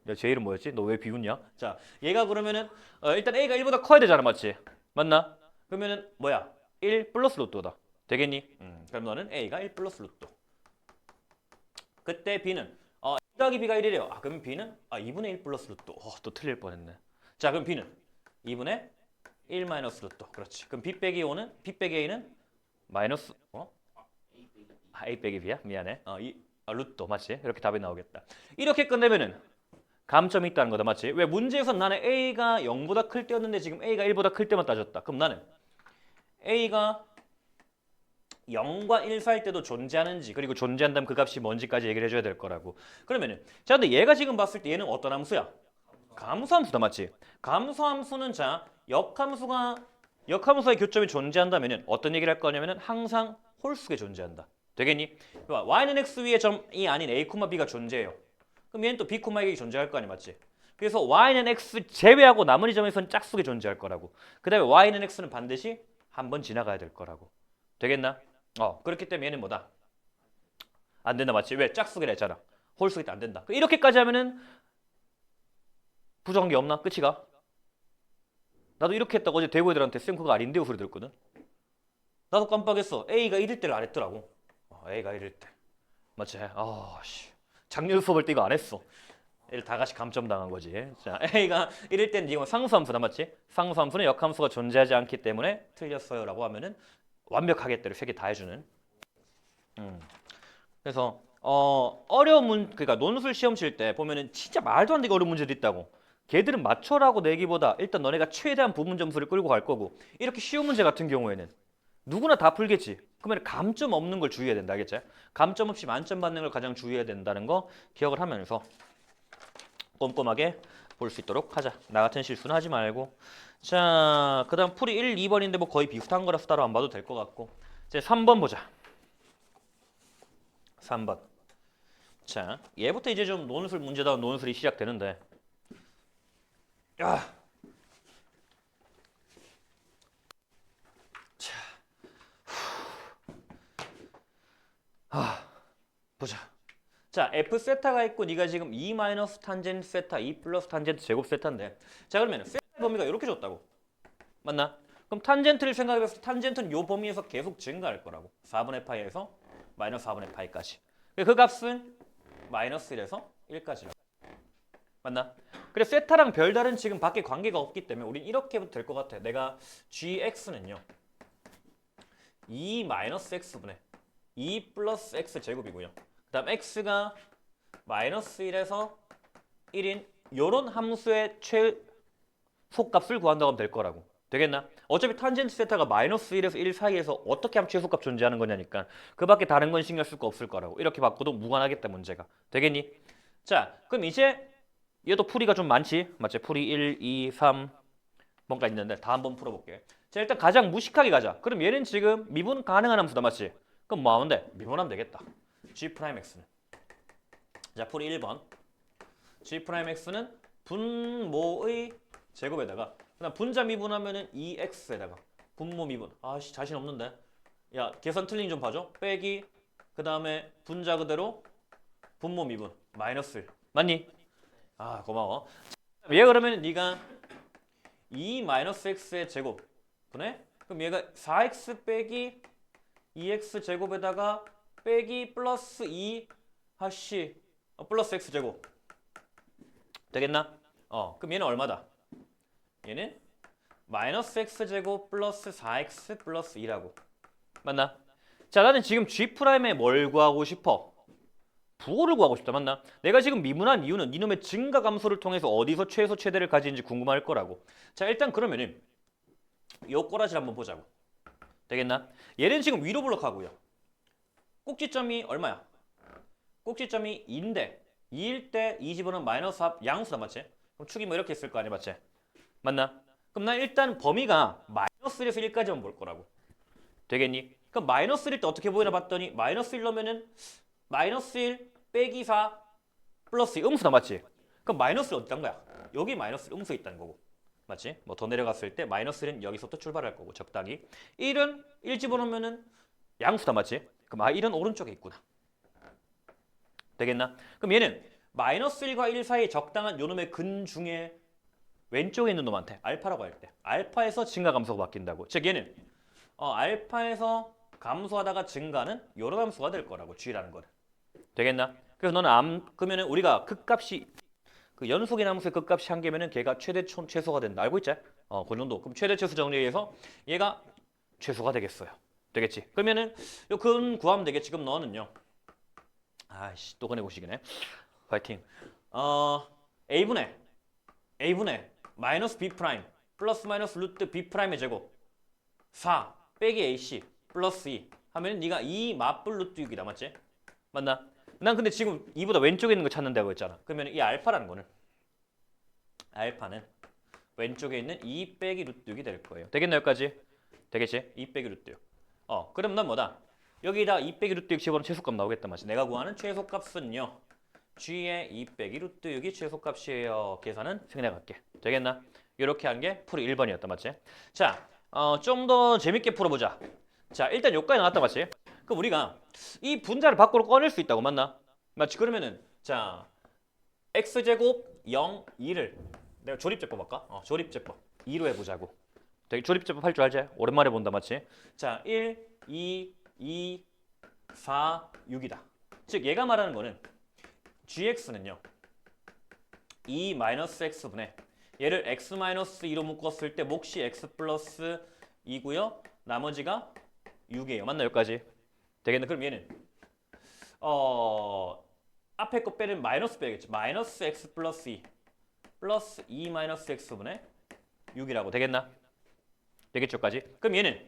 야, 제 이름 뭐였지? 너 왜 비웃냐? 자, 얘가 그러면은 일단 a가 1보다 커야 되잖아, 맞지? 맞나? 그러면은 뭐야? 1 플러스 루트다. 되겠니? 그럼 너는 a가 1 플러스 루트. 그때 b는 1 더하기 b가 1이래요. 그럼 b는 2분의 1 플러스 루트. 또 틀릴 뻔했네. 자, 그럼 b는 2분의 1 마이너스 루트. 그렇지. 그럼 b 빼기 5는 b 빼기 a는 마이너스 a 빼기 b야? 미안해. 루트 맞지? 이렇게 답이 나오겠다. 이렇게 끝내면은 감점이 있다는 거다, 맞지? 왜 문제에서 나는 a가 0보다 클 때였는데 지금 a가 1보다 클 때만 따졌다. 그럼 나는 a가 0과 1 사이 때도 존재하는지 그리고 존재한다면 그 값이 뭔지까지 얘기를 해줘야 될 거라고. 그러면은 자 근데 얘가 지금 봤을 때 얘는 어떤 함수야? 감수함수다, 맞지? 감수함수는 자 역함수와의 교점이 존재한다면은 어떤 얘기를 할 거냐면은 항상 홀수에 존재한다. 되겠니? y는 x 위에 점이 아닌 a, b가 존재해요. 그럼 얘는 또 b, a가 존재할 거 아니야, 맞지? 그래서 y는 x 제외하고 나머지 점에서는 짝수가 존재할 거라고. 그 다음에 y는 x는 반드시 한번 지나가야 될 거라고. 되겠나? 그렇기 때문에 얘는 뭐다? 안 된다, 맞지? 왜? 짝수기라 했잖아. 홀수기 때 안 된다. 이렇게까지 하면은 부정한 게 없나? 끝이가? 나도 이렇게 했다고 어제 대구 애들한테 쌤 그거 아닌데요 소리 들었거든. 나도 깜빡했어. A가 1일 때를 안 했더라고. A가 1일 때. 맞지? 작년 수업을 때 이거 안 했어. 얘를 다 같이 감점 당한 거지. 자, A가 1일 때는 이건 상수함수다, 맞지? 상수함수는 역함수가 존재하지 않기 때문에 틀렸어요라고 하면은 완벽하게 때를 3개 다 해주는. 그래서 어려운 그러니까 논술 시험 칠 때 보면은 진짜 말도 안 되게 어려운 문제도 있다고. 걔들은 맞춰라고 내기보다 일단 너네가 최대한 부분 점수를 끌고 갈 거고 이렇게 쉬운 문제 같은 경우에는 누구나 다 풀겠지. 그러면 감점 없는 걸 주의해야 된다, 알겠지? 감점 없이 만점 받는 걸 가장 주의해야 된다는 거 기억을 하면서 꼼꼼하게 볼 수 있도록 하자. 나 같은 실수는 하지 말고. 자, 그 다음 풀이 1, 2번인데 뭐 거의 비슷한 거라서 따로 안 봐도 될 것 같고. 이제 3번 보자. 3번. 자, 얘부터 이제 좀 논술 문제다운 논술이 시작되는데. 자, 보자. 자, f 세타가 있고 네가 지금 2 마이너스 탄젠트 세타, 2 플러스 탄젠트 제곱 세타인데. 자, 그러면 세타의 범위가 이렇게 줬다고. 맞나? 그럼 탄젠트를 생각해봤을 때 탄젠트는 이 범위에서 계속 증가할 거라고. 4분의 파이에서 마이너스 4분의 파이까지. 그 값은 마이너스 1에서 1까지라고. 맞나? 그래 세타랑 별다른 지금 밖에 관계가 없기 때문에 우린 이렇게 될 것 같아. 내가 gx는요. 2 마이너스 x분의 2 플러스 x 제곱이고요. 그 다음 x가 마이너스 1에서 1인 요런 함수의 최소값을 구한다고 하면 될 거라고. 되겠나? 어차피 탄젠트 세타가 마이너스 1에서 1 사이에서 어떻게 하면 최소값 존재하는 거냐니까 그 밖에 다른 건 신경 쓸 거 없을 거라고. 이렇게 바꿔도 무관하겠다 문제가. 되겠니? 자 그럼 이제 얘도 풀이가 좀 많지? 맞지? 풀이 1, 2, 3 뭔가 있는데 다 한번 풀어볼게. 자 일단 가장 무식하게 가자. 그럼 얘는 지금 미분 가능한 함수다, 맞지? 그럼 뭐 하면 돼? 미분하면 되겠다. G 프라임 X는 자 풀이 1번 G 프라임 X는 분모의 제곱에다가 그다음 분자 미분하면은 2X에다가 분모 미분 아씨 자신 없는데 야 계산 틀린 좀 봐줘 빼기 그 다음에 분자 그대로 분모 미분 마이너스 1 맞니? 아 고마워 얘 그러면 네가 2 마이너스 X의 제곱 분해 그럼 얘가 4X 빼기 2X 제곱에다가 빼기 플러스 2 하씨 플러스 X 제곱 되겠나? 그럼 얘는 얼마다? 얘는 마이너스 X 제곱 플러스 4X 플러스 2라고 맞나? 자 나는 지금 G'에 뭘 구하고 싶어? 부호를 구하고 싶다 맞나? 내가 지금 미분한 이유는 이놈의 증가 감소를 통해서 어디서 최소 최대를 가지는지 궁금할 거라고 자 일단 그러면은 요 꼬라지를 한번 보자고 되겠나? 얘는 지금 위로 블록하고요 꼭지점이 얼마야? 꼭지점이 2인데 2일 때 20은 마이너스 합 양수다 맞지? 그럼 축이 뭐 이렇게 있을 거 아니야 맞지? 맞나? 그럼 난 일단 범위가 마이너스 1에서 1까지만 볼 거라고 되겠니? 그럼 마이너스 1일 때 어떻게 보이나 봤더니 마이너스 1 넣으면은 마이너스 1 빼기 4 플러스 2 음수다 맞지? 그럼 마이너스 1 어디 간 거야? 여기 마이너스 1 음수 있다는 거고 맞지? 뭐 더 내려갔을 때 마이너스 1은 여기서부터 출발할 거고 적당히 1은 1 집어넣으면은 양수다 맞지? 그럼 1은 오른쪽에 있구나 되겠나? 그럼 얘는 마이너스 1과 1 사이에 적당한 요놈의 근 중에 왼쪽에 있는 놈한테 알파라고 할 때 알파에서 증가 감소가 바뀐다고 즉 얘는 알파에서 감소하다가 증가는 요런 함수가 될 거라고 G라는 거는 되겠나? 그래서 너는 그러면은 우리가 극값이 그 연속인 함수의 극값이 한 개면은 걔가 최소가 된다 알고 있지? 그 정도 그럼 최대 최소 정리해서 얘가 최소가 되겠어요 되겠지? 그러면은 요 근 구하면 되겠지 그럼 너는요 아이씨 또 꺼내보시기네 파이팅 A분의 마이너스 B 프라임 플러스 마이너스 루트 B 프라임의 제곱 4 빼기 AC 플러스 2 하면 네가 2 맞불 루트 6이다 맞지? 맞나? 난 근데 지금 2보다 왼쪽에 있는 거 찾는다고 했잖아 그러면 이 알파라는 거는 알파는 왼쪽에 있는 2 빼기 루트 6이 될 거예요 되겠나 여기까지? 되겠지? 2 빼기 루트 6 그럼 난 뭐다? 여기다 2 빼기 루트 6 집어넣으면 최소값 나오겠다 맞지? 내가 구하는 최소값은요 G의 2 빼기 루트 6이 최소값이에요 계산은 생략 할게 되겠나? 이렇게 한 게 풀이 1번이었다 맞지? 자 좀 더 재밌게 풀어보자 자 일단 여기까지 나왔다 맞지? 그럼 우리가 이 분자를 밖으로 꺼낼 수 있다고 맞나? 맞지? 그러면은 자 x제곱 0, 2를 내가 조립제법 할까? 조립제법 2로 해보자고 되게 조립제법 할 줄 알지? 오랜만에 본다 맞지? 자 1, 2, 2, 4, 6이다 즉 얘가 말하는 거는 gx는요 2-x분의 얘를 x-2로 묶었을 때 몫이 x 플러스 2고요. 나머지가 6이에요. 맞나 여기까지? 되겠네. 그럼 얘는 앞에 거 빼면 마이너스 빼야겠지. 마이너스 x 플러스 2 플러스 2 마이너스 x분의 6이라고 되겠나? 되겠죠 여기까지? 그럼 얘는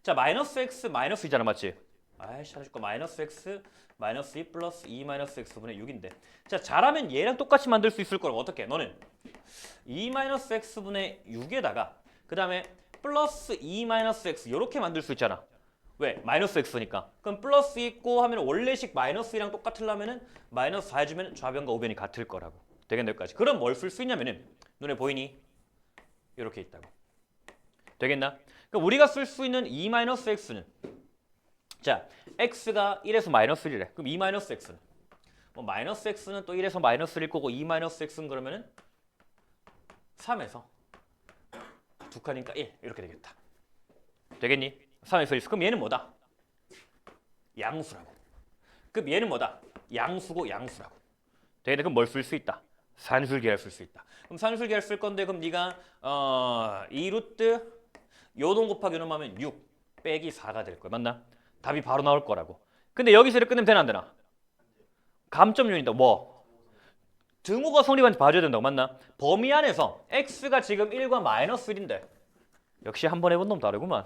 자 마이너스 x 마이너스 2잖아 맞지? 아이씨 하나 줄까? 마이너스 x 마이너스 2 플러스 2 마이너스 x분의 6인데 자 잘하면 얘랑 똑같이 만들 수 있을 거라고 어떻게? 너는 2 마이너스 x분의 6에다가 그 다음에 플러스 2 마이너스 x 이렇게 만들 수 있잖아 왜? 마이너스 x니까 그럼 플러스 있고 하면 원래식 마이너스 2랑 똑같으려면은 마이너스 4 해주면 좌변과 우변이 같을 거라고 되겠네 여기까지 그럼 뭘 쓸 수 있냐면은 눈에 보이니? 이렇게 있다고 되겠나? 그럼 우리가 쓸 수 있는 2 마이너스 x는 자 x가 1에서 마이너스 1이래 그럼 2 마이너스 x는 뭐 마이너스 x는 또 1에서 마이너스 1일 거고 2 마이너스 x는 그러면은 3에서 2칸이니까 1 이렇게 되겠다 되겠니? 3에서 1 그럼 얘는 뭐다? 양수라고 그럼 얘는 뭐다? 양수고 양수라고 되겠네 그럼 뭘 쓸 수 있다? 산술계를 쓸 수 있다 그럼 산술계를 쓸 건데 그럼 네가 2 루트 요놈 곱하기 요놈 하면 6 빼기 4가 될 거야 맞나? 답이 바로 나올 거라고 근데 여기서 이렇게 끝내면 되나 안 되나? 감점요인이다 뭐? 등호가 성립한지 봐줘야 된다고 맞나? 범위 안에서 x가 지금 1과 마이너스 1인데 역시 한 번 해본 놈 다르구만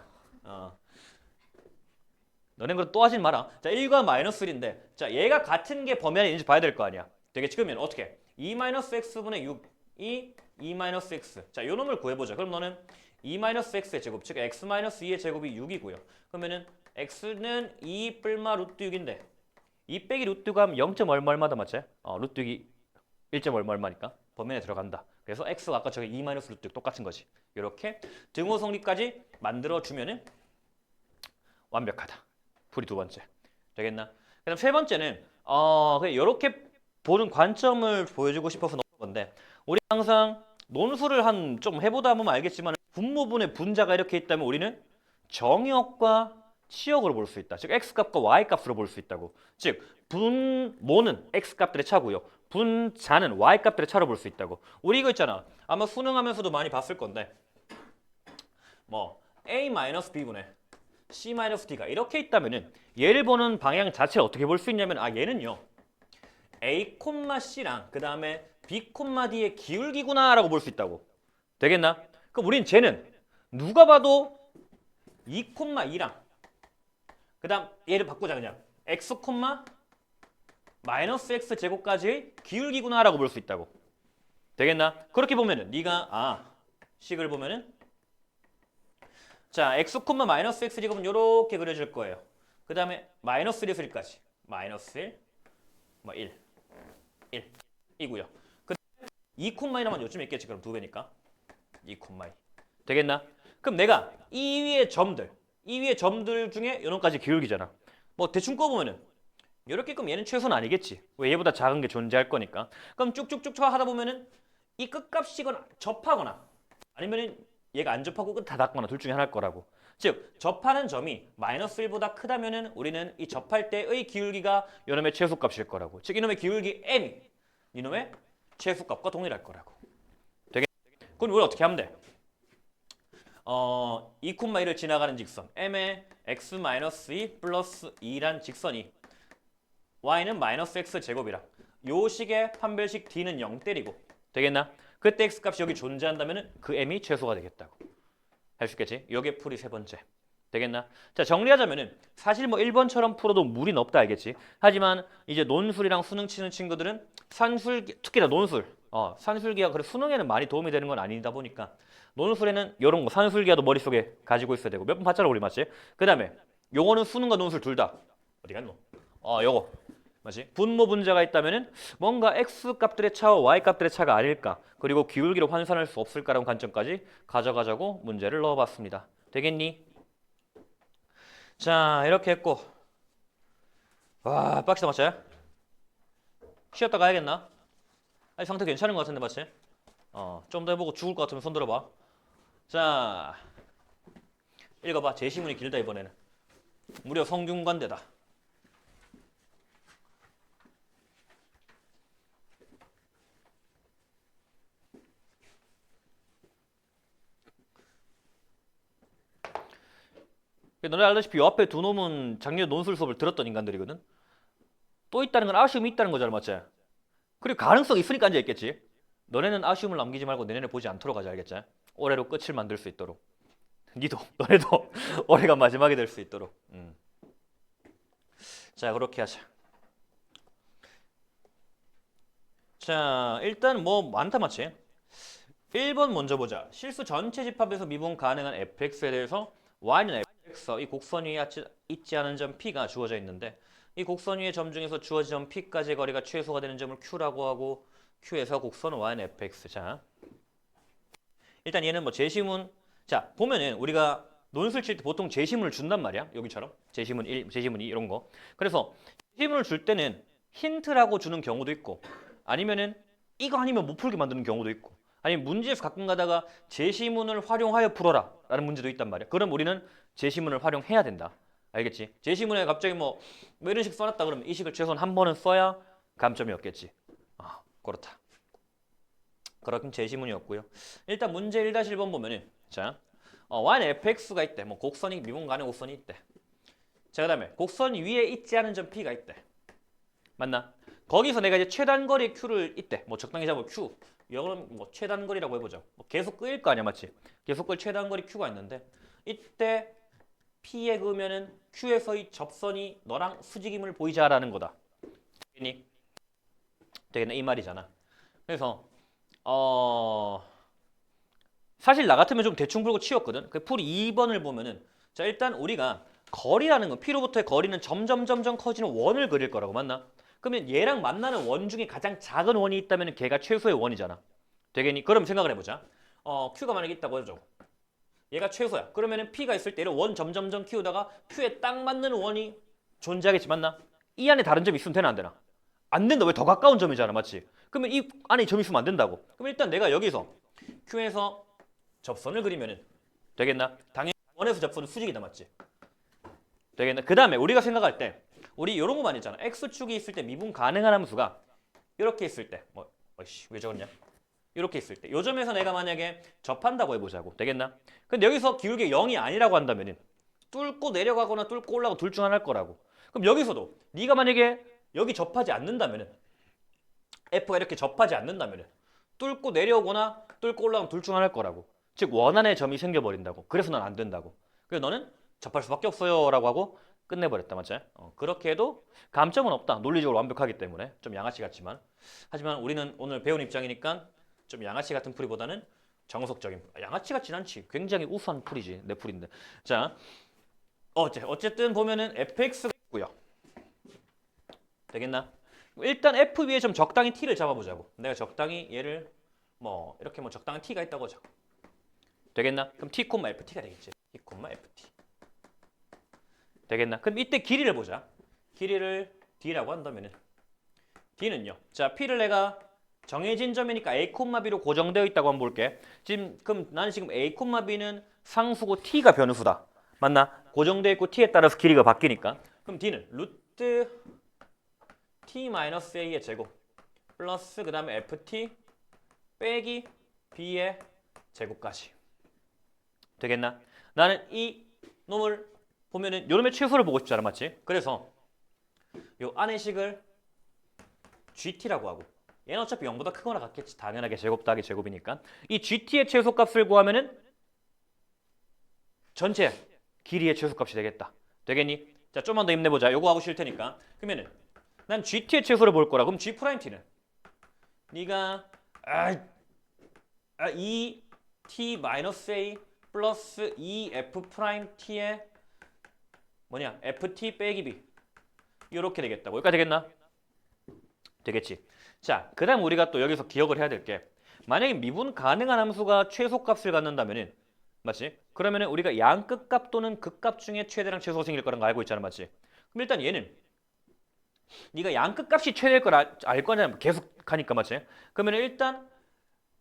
너넨 그럼 또 하진 마라 자 1과 마이너스 1인데 자 얘가 같은 게 범위 안에 있는지 봐야 될 거 아니야 되겠지? 그러면 어떻게? 2 마이너스 x분의 6이 2 마이너스 x 자 요 놈을 구해보자 그럼 너는 2 마이너스 x의 제곱 즉 x 마이너스 2의 제곱이 6이고요 그러면은 x는 2 뿔마 루트 6인데 2 빼기 루트가 하면 0. 얼마마다 맞지? 루트기 1. 얼마니까 범위에 들어간다. 그래서 x가 아까 저기 2 마이너스 루트 똑같은 거지. 이렇게 등호 성립까지 만들어주면은 완벽하다. 풀이 두 번째. 되겠나? 그다음 세 번째는 그냥 이렇게 보는 관점을 보여주고 싶어서 넣은 건데 우리 항상 논술을 한 좀 해보다 보면 알겠지만 분모분의 분자가 이렇게 있다면 우리는 정의역과 치역으로 볼 수 있다. 즉 x값과 y값으로 볼 수 있다고. 즉 분모는 x값들의 차고요. 분자는 y값들의 차로 볼 수 있다고. 우리 이거 있잖아. 아마 수능하면서도 많이 봤을 건데 뭐 a-b분의 c-d가 이렇게 있다면은 얘를 보는 방향 자체를 어떻게 볼 수 있냐면 얘는요. a, c랑 그 다음에 b, d의 기울기구나 라고 볼 수 있다고. 되겠나? 그럼 우린 쟤는 누가 봐도 2, 2랑 그 다음 얘를 바꾸자 그냥 x, 마이너스 x 제곱까지의 기울기구나 라고 볼 수 있다고. 되겠나? 그렇게 보면은 네가 식을 보면은 자 x, 마이너스 x 제곱은 이렇게 그려질 거예요. 그 다음에 마이너스 1에서 1까지 마이너스 1, 1 이고요. 그 2, 2만 요쯤 있겠지. 그럼 2배니까 2, 2 되겠나? 그럼 내가 이 위의 점들 중에 요놈까지 기울기잖아. 뭐 대충 꿔보면은 이렇게 그럼 얘는 최소는 아니겠지. 왜 얘보다 작은 게 존재할 거니까. 그럼 쭉쭉쭉 하다 보면은 이 끝값이거나 접하거나 아니면은 얘가 안 접하고 끝 닫았거나 둘 중에 하나일 거라고. 즉 접하는 점이 마이너스 1보다 크다면은 우리는 이 접할 때의 기울기가 요놈의 최소값일 거라고. 즉 이놈의 기울기 m이 이놈의 최소값과 동일할 거라고. 되겠? 그럼 우리 어떻게 하면 돼? 2, 1을 지나가는 직선 m의 x-2 플러스 2란 직선이 y는 마이너스 x 제곱이라 요 식의 판별식 d는 0 때리고 되겠나? 그때 x값이 여기 존재한다면 그 m이 최소가 되겠다고. 할 수 있겠지? 요게 풀이 세 번째. 되겠나? 자 정리하자면은 사실 뭐 1번처럼 풀어도 무리는 없다 알겠지? 하지만 이제 논술이랑 수능 치는 친구들은 산술기, 특히나 논술 산술기가 그래 수능에는 많이 도움이 되는 건 아니다 보니까 논술에는 이런 거 산술기가도 머릿속에 가지고 있어야 되고 몇 번 봤잖아 우리 맞지? 그 다음에 요거는 수능과 논술 둘 다 어디 갔노? 요거 맞지? 분모 분자가 있다면은 뭔가 x 값들의 차와 y 값들의 차가 아닐까 그리고 기울기로 환산할 수 없을까라는 관점까지 가져가자고 문제를 넣어봤습니다. 되겠니? 자 이렇게 했고 와 빡시다 맞지? 쉬었다 가야겠나? 아니 상태 괜찮은 것 같은데 맞지? 좀 더 해보고 죽을 것 같으면 손 들어봐. 자 읽어봐. 제시문이 길다 이번에는. 무려 성균관대다. 너네 알다시피 요 앞에 두 놈은 작년 논술 수업을 들었던 인간들이거든. 또 있다는 건 아쉬움이 있다는 거잖아 맞지? 그리고 가능성이 있으니까 앉아있겠지. 너네는 아쉬움을 남기지 말고 내년에 보지 않도록 하자 알겠지? 올해로 끝을 만들 수 있도록. 너네도 올해가 마지막이 될 수 있도록. 자 그렇게 하자. 자 일단 뭐 많다 맞지? 1번 먼저 보자. 실수 전체 집합에서 미분 가능한 fx에 대해서 y는 fx 이 곡선 위에 있지 않은 점 p가 주어져 있는데 이 곡선 위의 점 중에서 주어진 점 p까지의 거리가 최소가 되는 점을 q라고 하고 q에서 곡선 y는 fx. 자 일단 얘는 뭐 제시문 자 보면은 우리가 논술 칠 때 보통 제시문을 준단 말이야. 여기처럼 제시문 1, 제시문 2 이런 거. 그래서 제시문을 줄 때는 힌트라고 주는 경우도 있고 아니면은 이거 아니면 못 풀게 만드는 경우도 있고 아니면 문제에서 가끔 가다가 제시문을 활용하여 풀어라 라는 문제도 있단 말이야. 그럼 우리는 제시문을 활용해야 된다. 알겠지? 제시문에 갑자기 뭐 이런 식 써놨다 그러면 이 식을 최소한 한 번은 써야 감점이 없겠지. 그렇다. 그렇긴 제시문이었고요. 일단 문제 1-1번 보면은 자 y는 fx가 있대. 뭐 곡선이 미분 가능 곡선이 있대. 자 그다음에 곡선 위에 있지 않은 점 p가 있대. 맞나? 거기서 내가 이제 최단거리 q를 있대. 뭐 적당히 잡으면 q. 이거는 뭐 최단거리라고 해보자. 뭐 계속 끄일 거 아니야, 맞지? 계속 끌 최단거리 q가 있는데 이때 p에 그으면은 q에서의 접선이 너랑 수직임을 보이자라는 거다. 되겠니? 되겠네 이 말이잖아. 그래서 사실 나 같으면 좀 대충 풀고 치웠거든. 그 풀 2번을 보면은 자 일단 우리가 거리라는 건 P로부터의 거리는 점점 커지는 원을 그릴 거라고 맞나? 그러면 얘랑 만나는 원 중에 가장 작은 원이 있다면 걔가 최소의 원이잖아. 되겠니? 그럼 생각을 해보자. Q가 만약에 있다고 해줘. 얘가 최소야. 그러면은 P가 있을 때 원 점점 키우다가 Q에 딱 맞는 원이 존재하겠지 맞나? 이 안에 다른 점이 있으면 되나 안 되나? 안 된다. 왜 더 가까운 점이잖아 맞지? 그러면 이 안에 점이 있으면 안 된다고. 그럼 일단 내가 여기서 Q에서 접선을 그리면은 되겠나? 당연히 원에서 접선은 수직이다 맞지? 되겠나? 그 다음에 우리가 생각할 때 우리 이런 거 많이 있잖아. X축이 있을 때 미분 가능한 함수가 이렇게 있을 때 왜 적었냐? 이렇게 있을 때 요 점에서 내가 만약에 접한다고 해보자고. 되겠나? 근데 여기서 기울기 0이 아니라고 한다면은 뚫고 내려가거나 뚫고 올라가고 둘 중 하나일 거라고. 그럼 여기서도 네가 만약에 여기 접하지 않는다면은 F가 이렇게 접하지 않는다면은 뚫고 내려오거나 뚫고 올라가면 둘 중 하나일 거라고. 즉 원안의 점이 생겨버린다고. 그래서 난 안 된다고. 그래서 너는 접할 수밖에 없어요 라고 하고 끝내버렸다 맞지? 그렇게 해도 감점은 없다. 논리적으로 완벽하기 때문에 좀 양아치 같지만 하지만 우리는 오늘 배운 입장이니까 좀 양아치 같은 풀이보다는 정석적인 양아치 같진 않지. 굉장히 우수한 풀이지. 내 풀인데. 자 어쨌든 보면은 fx가 있고요. 되겠나? 일단 f 위에 좀 적당히 t를 잡아보자고. 내가 적당히 얘를 뭐 이렇게 뭐 적당한 t가 있다고 하자. 되겠나? 그럼 t, ft가 되겠지. t, ft. 되겠나? 그럼 이때 길이를 보자. 길이를 d라고 한다면은 d는요. 자, p를 내가 정해진 점이니까 a, b로 고정되어 있다고 한번 볼게. 그럼 나는 지금 a, b는 상수고 t가 변수다. 맞나? 고정되어 있고 t에 따라서 길이가 바뀌니까. 그럼 d는 루트 t-a의 제곱 플러스 그 다음에 ft 빼기 b의 제곱까지. 되겠나? 나는 이 놈을 보면은 요놈의 최소를 보고 싶잖아. 맞지? 그래서 요 안의 식을 GT라고 하고 얘는 어차피 0보다 크거나 같겠지. 당연하게 제곱 더하기 제곱이니까. 이 GT의 최소값을 구하면은 전체 길이의 최소값이 되겠다. 되겠니? 자, 좀만 더 힘내보자. 요거 하고 쉴 테니까. 그러면은 난 GT의 최소를 볼 거라. 그럼 G'T는 네가 2T-A 플러스 2F'T의 뭐냐? FT 빼기 B 이렇게 되겠다고. 여기까지 되겠나? 되겠지. 자, 그 다음 우리가 또 여기서 기억을 해야 될 게 만약에 미분 가능한 함수가 최소값을 갖는다면은 맞지? 그러면은 우리가 양끝값 또는 극값 중에 최대랑 최소가 생길 거라는 거 알고 있잖아. 맞지? 그럼 일단 얘는 네가 양끝값이 최대일 걸 알 거잖아. 계속 가니까 맞지? 그러면 일단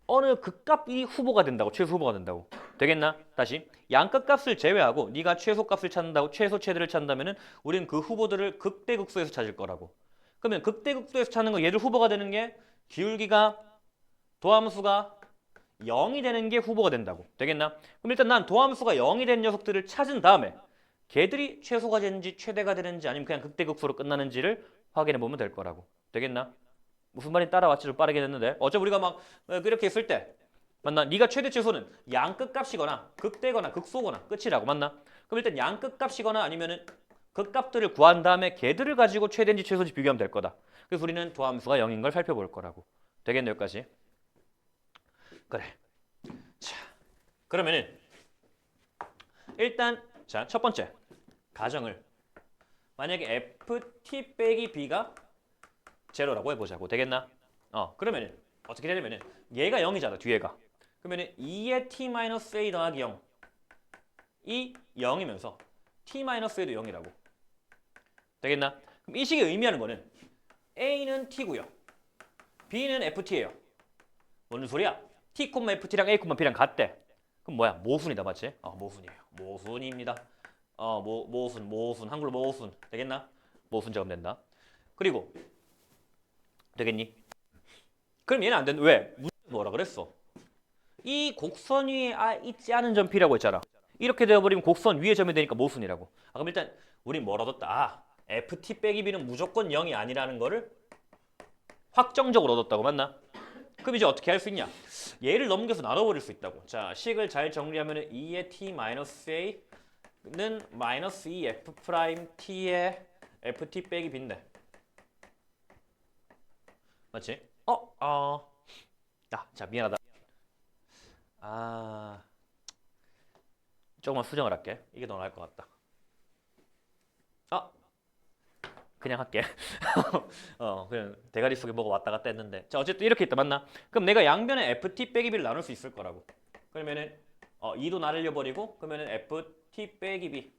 어느 극값이 후보가 된다고. 최소 후보가 된다고. 되겠나? 다시 양끝값을 제외하고 네가 최소값을 찾는다고 최소 최대를 찾는다면은 우리는 그 후보들을 극대극소에서 찾을 거라고. 그러면 극대극소에서 찾는 거 얘들 후보가 되는 게 기울기가 도함수가 0이 되는 게 후보가 된다고. 되겠나? 그럼 일단 난 도함수가 0이 된 녀석들을 찾은 다음에 걔들이 최소가 되는지 최대가 되는지 아니면 그냥 극대극소로 끝나는지를 확인해 보면 될 거라고. 되겠나? 무슨 말인지 따라왔지. 좀 빠르게 됐는데 어차피 우리가 막 그렇게 했을 때 맞나? 네가 최대 최소는 양끝값이거나 극대거나 극소거나 끝이라고. 맞나? 그럼 일단 양끝값이거나 아니면은 극값들을 구한 다음에 걔들을 가지고 최대인지 최소인지 비교하면 될 거다. 그래서 우리는 도함수가 0인 걸 살펴볼 거라고. 되겠네 여기까지? 그래. 자, 그러면은 일단 자, 첫 번째 가정을 만약에 ft 빼기 b가 제로라고 해보자고. 되겠나? 그러면은 어떻게 되냐면은 얘가 0이잖아 뒤에가. 그러면은 2의 t-a 더하기 0 이 0이면서 t-a도 0이라고. 되겠나? 그럼 이 식이 의미하는 거는 a는 t고요. b는 ft예요. 뭔 소리야? t, ft랑 a, b랑 같대. 그럼 뭐야? 모순이다 맞지? 모순이에요. 모순입니다. 모순 한글로 모순 되겠나? 모순 작업 된다. 그리고 되겠니? 그럼 얘는 안 된다. 왜? 뭐라 그랬어? 이 곡선 위에 있지 않은 점 P라고 했잖아. 이렇게 되어버리면 곡선 위에 점이 되니까 모순이라고. 그럼 일단 우린 뭘 얻었다? FT 빼기 B는 무조건 0이 아니라는 거를 확정적으로 얻었다고. 맞나? 그럼 이제 어떻게 할 수 있냐? 얘를 넘겨서 나눠버릴 수 있다고. 자, 식을 잘 정리하면 2의 t-a는 마이너스 2f't의 ft 빼기 b인데 맞지? 자, 미안하다. 조금만 수정을 할게. 이게 더 나을 것 같다. 아, 그냥 할게. 그냥 대가리 속에 뭐가 왔다 갔다 했는데. 자, 어쨌든 이렇게 있다, 맞나? 그럼 내가 양변에 ft 빼기 b를 나눌 수 있을 거라고. 그러면은 2도 나를 버리고 그러면은 ft 빼기 b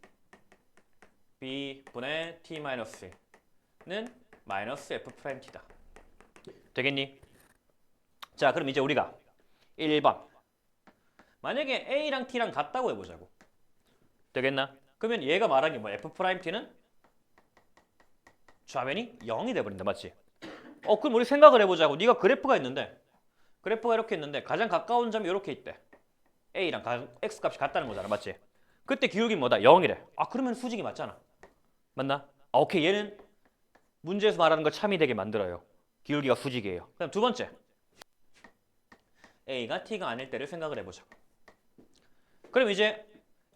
b분의 t 마이너스 1는 마이너스 f 프라임 t다. 되겠니? 자, 그럼 이제 우리가 1번. 만약에 a랑 t랑 같다고 해보자고. 되겠나? 그러면 얘가 말한 게 뭐 f 프라임 t는 좌변이 0이 돼버린다, 맞지? 그럼 우리 생각을 해보자고. 네가 그래프가 있는데 그래프가 이렇게 있는데 가장 가까운 점이 이렇게 있대. a랑 x 값이 같다는 거잖아, 맞지? 그때 기울기 뭐다? 0이래. 그러면 수직이 맞잖아. 맞나? 오케이, 얘는 문제에서 말하는 걸 참이 되게 만들어요. 기울기가 수직이에요. 그럼 두 번째, a가 t가 아닐 때를 생각을 해보자. 그럼 이제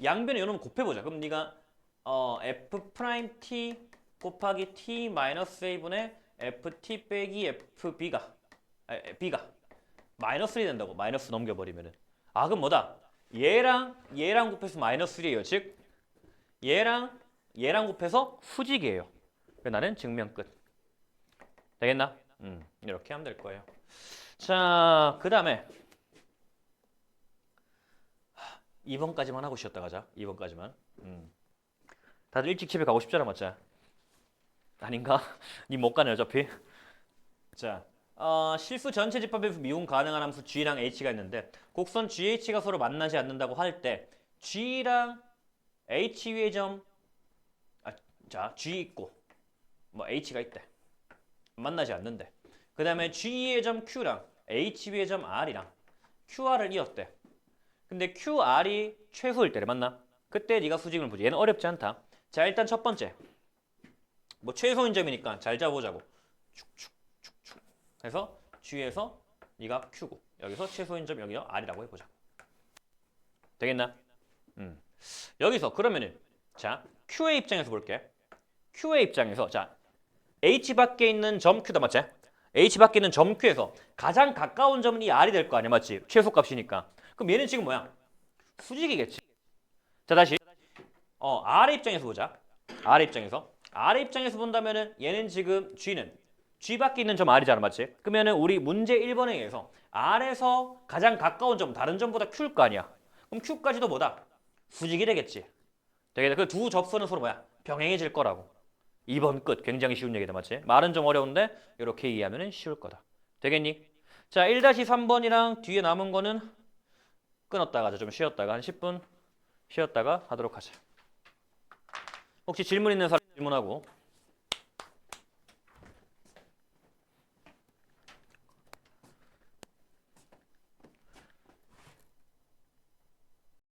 양변에 이놈 곱해보자. 그럼 네가 f 프라임 t 곱하기 t 마이너스 a분의 ft 빼기 fb가 b가 마이너스 1이 된다고. 마이너스 넘겨버리면은. 그럼 뭐다? 얘랑 곱해서 마이너스 1이에요. 즉 얘랑 곱해서 수직이에요. 그래서 나는 증명 끝. 되겠나? 이렇게 하면 될 거예요. 자, 그 다음에 2번까지만 하고 쉬었다 가자. 2번까지만. 다들 일찍 집에 가고 싶잖아, 맞지? 아닌가? 니 못 가네, 어차피. 자, 실수 전체 집합에서 미분 가능한 함수 g랑 h가 있는데 곡선 GH가 서로 만나지 않는다고 할 때 g랑 h 위의 점, 자, g 있고 뭐 h가 있대. 만나지 않는데. 그 다음에 g 위의 점 q랑 h 위의 점 r이랑 qr을 이었대. 근데 QR이 최소일 때를 맞나? 그때 네가 수직을 보지. 얘는 어렵지 않다. 자, 일단 첫 번째. 뭐 최소인 점이니까 잘 잡아보자고. 축축축축 해서 G에서 네가 Q고 여기서 최소인 점 여기가 R이라고 해보자. 되겠나? 여기서 그러면은 자, Q의 입장에서 볼게. Q의 입장에서 자, H 밖에 있는 점 Q다, 맞지? H 밖에 있는 점 Q에서 가장 가까운 점은 이 R이 될 거 아니야, 맞지? 최소값이니까. 그럼 얘는 지금 뭐야? 수직이겠지. 자, 다시 R의 입장에서 보자. R의 입장에서 본다면은 얘는 지금 G는 G 밖에 있는 점 R이잖아, 맞지? 그러면은 우리 문제 1번에 의해서 R에서 가장 가까운 점 다른 점보다 Q일 거 아니야. 그럼 Q까지도 뭐다? 수직이 되겠지. 되겠다. 그 두 접선은 서로 뭐야? 병행해질 거라고. 2번 끝. 굉장히 쉬운 얘기다, 맞지? 말은 좀 어려운데 이렇게 이해하면 쉬울 거다. 되겠니? 자, 1-3번이랑 뒤에 남은 거는 끊었다가 좀 쉬었다가 한 10분 쉬었다가 하도록 하자. 혹시 질문 있는 사람 질문하고.